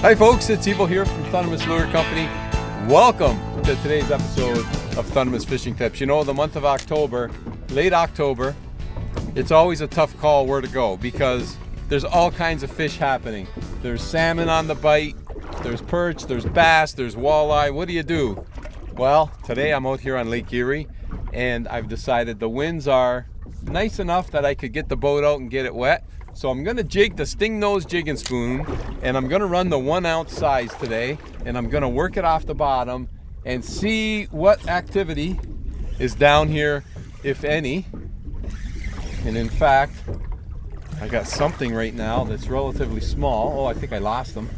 Hi folks, it's Evo here from Thundermist Lure Company. Welcome to today's episode of Thundermist Fishing Tips. You know, the month of October, late October, it's always a tough call where to go because there's all kinds of fish happening. There's salmon on the bite, there's perch, there's bass, there's walleye. What do you do? Well, today I'm out here on Lake Erie and I've decided the winds are nice enough that I could get the boat out and get it wet. So I'm gonna jig the Stingnose Jigging Spoon, and I'm gonna run the 1 ounce size today, and I'm gonna work it off the bottom and see what activity is down here, if any. And in fact, I got something right now that's relatively small. Oh, I think I lost them,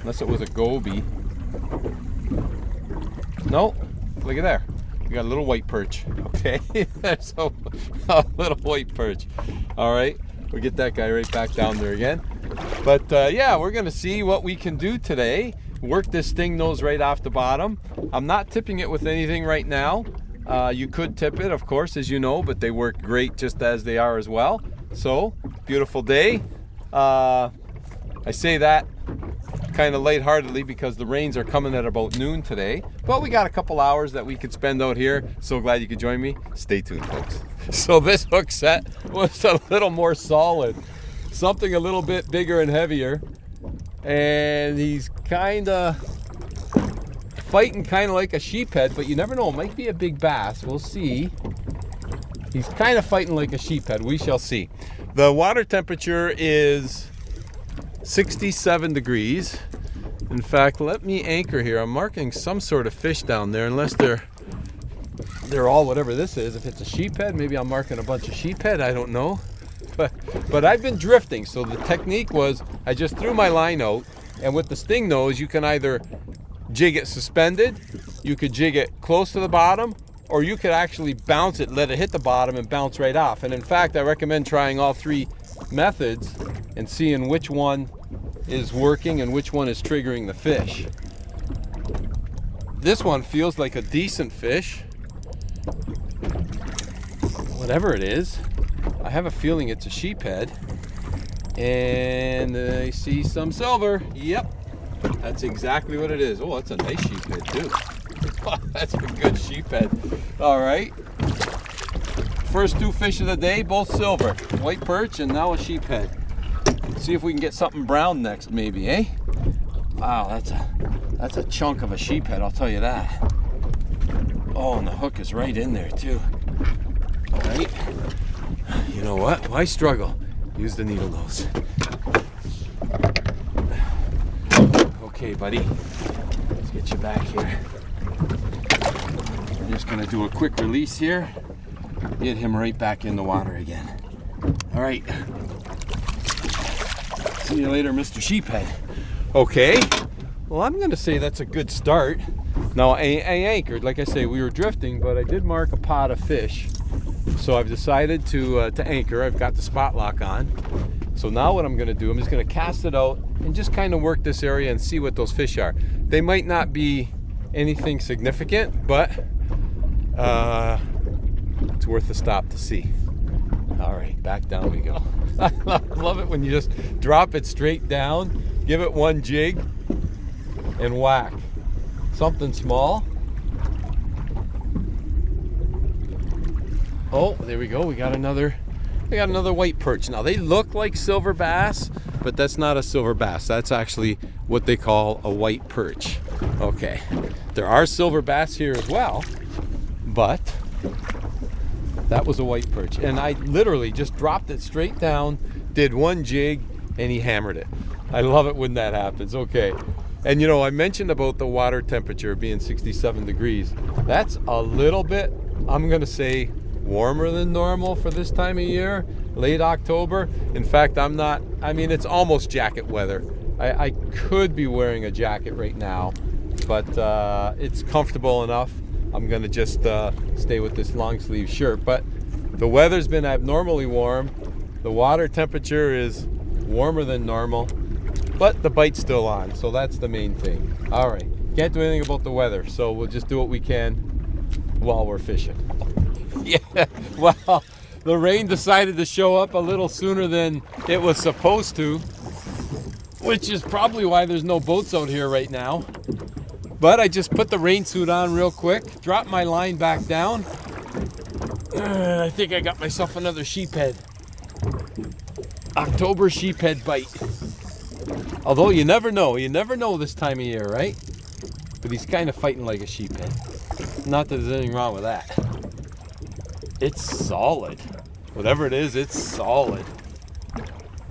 unless it was a goby. No, look at there. We got a little white perch. Okay, there's a little white perch. All right. We'll get that guy right back down there again. But yeah, we're gonna see what we can do today. Work this sting nose right off the bottom. I'm not tipping it with anything right now. You could tip it, of course, as you know, but they work great just as they are as well. So, beautiful day. I say that kind of lightheartedly because the rains are coming at about noon today. But we got a couple hours that we could spend out here. So glad you could join me. Stay tuned, folks. So this hook set was a little more solid, something a little bit bigger and heavier, and he's kind of fighting kind of like a sheephead, but you never know, it might be a big bass. We'll see. He's kind of fighting like a sheephead. We shall see. The water temperature is 67 degrees. In fact, let me anchor here. I'm marking some sort of fish down there, unless they're all whatever this is. If it's a sheephead, maybe I'm marking a bunch of sheephead, I don't know. But I've been drifting, so the technique was I just threw my line out, and with the sting nose, you can either jig it suspended, you could jig it close to the bottom, or you could actually bounce it, let it hit the bottom and bounce right off. And in fact, I recommend trying all three methods and seeing which one is working and which one is triggering the fish. This one feels like a decent fish. Whatever it is, I have a feeling it's a sheephead. And I see some silver. Yep, that's exactly what it is. Oh, that's a nice sheephead too. That's a good sheephead. All right. First two fish of the day, both silver. White perch and now a sheephead. See if we can get something brown next, maybe, eh? Wow, that's a chunk of a sheephead, I'll tell you that. Oh, and the hook is right in there too. All right. You know what? Why struggle? Use the needle nose. Okay, buddy. Let's get you back here. I'm just gonna do a quick release here. Get him right back in the water again. All right. See you later, Mr. Sheephead. Okay. Well, I'm gonna say that's a good start. Now, I anchored, like I say, we were drifting, but I did mark a pot of fish. So I've decided to anchor. I've got the spot lock on. So now what I'm gonna do, I'm just gonna cast it out and just kind of work this area and see what those fish are. They might not be anything significant, but it's worth a stop to see. All right, back down we go. I love it when you just drop it straight down, give it one jig, and whack. Something small. Oh, there we go. We got another white perch. Now they look like silver bass, but that's not a silver bass. That's actually what they call a white perch. Okay. There are silver bass here as well, but that was a white perch. And I literally just dropped it straight down, did one jig, and he hammered it. I love it when that happens. Okay. And you know, I mentioned about the water temperature being 67 degrees. That's a little bit, I'm gonna say, warmer than normal for this time of year, late October. In fact, it's almost jacket weather. I could be wearing a jacket right now, but it's comfortable enough. I'm gonna just stay with this long sleeve shirt. But the weather's been abnormally warm. The water temperature is warmer than normal, but the bite's still on, so that's the main thing. All right, can't do anything about the weather, so we'll just do what we can while we're fishing. Yeah, well, the rain decided to show up a little sooner than it was supposed to. which is probably why there's no boats out here right now. But I just put the rain suit on real quick, dropped my line back down, and I think I got myself another sheephead. October sheephead bite. Although you never know this time of year, right? But he's kind of fighting like a sheephead. Not that there's anything wrong with that. It's solid. Whatever it is, it's solid.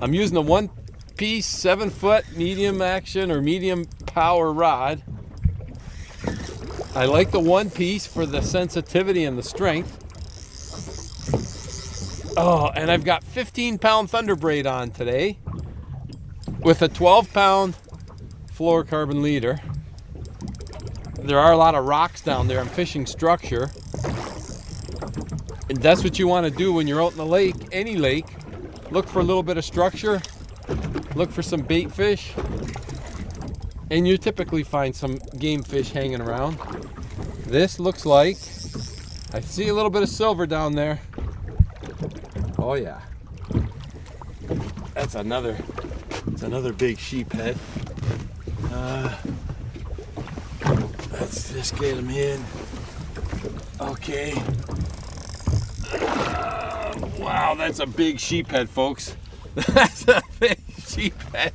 I'm using a 1-piece 7-foot medium action or medium power rod. I like the 1-piece for the sensitivity and the strength. Oh, and I've got 15-pound Thunderbraid on today with a 12-pound fluorocarbon leader. There are a lot of rocks down there. I'm fishing structure. And that's what you want to do when you're out in the lake, any lake. Look for a little bit of structure. Look for some bait fish. And you typically find some game fish hanging around. This looks like, I see a little bit of silver down there. Oh yeah. That's another big sheephead. Let's just get him in. Okay. Wow, that's a big sheephead, folks. That's a big sheephead.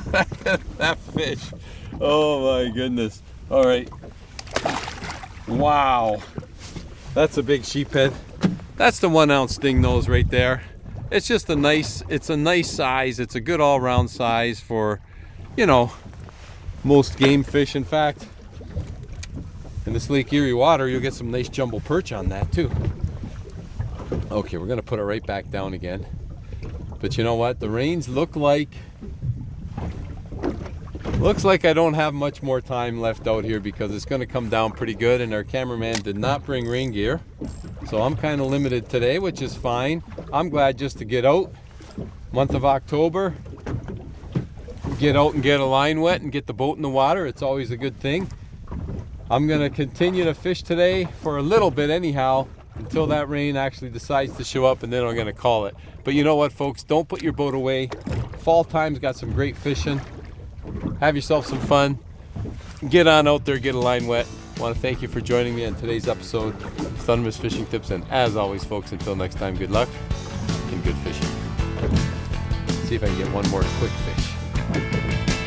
Look at that fish. Oh my goodness. All right. Wow. That's a big sheephead. That's the 1-ounce Stingnose right there. It's just a nice size. It's a good all-round size for, you know, most game fish. In fact, in this Lake Erie water, you'll get some nice jumbo perch on that too. Okay, we're gonna put it right back down again. But you know what? The rains looks like I don't have much more time left out here because it's gonna come down pretty good, and our cameraman did not bring rain gear. So I'm kind of limited today, which is fine. I'm glad just to get out. Month of October. Get out and get a line wet and get the boat in the water. It's always a good thing. I'm gonna continue to fish today for a little bit anyhow, until that rain actually decides to show up, and then I'm gonna call it. But you know what, folks? Don't put your boat away. Fall time's got some great fishing. Have yourself some fun. Get on out there, get a line wet. I want to thank you for joining me on today's episode of Thundermist Fishing Tips. And as always, folks, until next time, good luck and good fishing. See if I can get one more quick fish.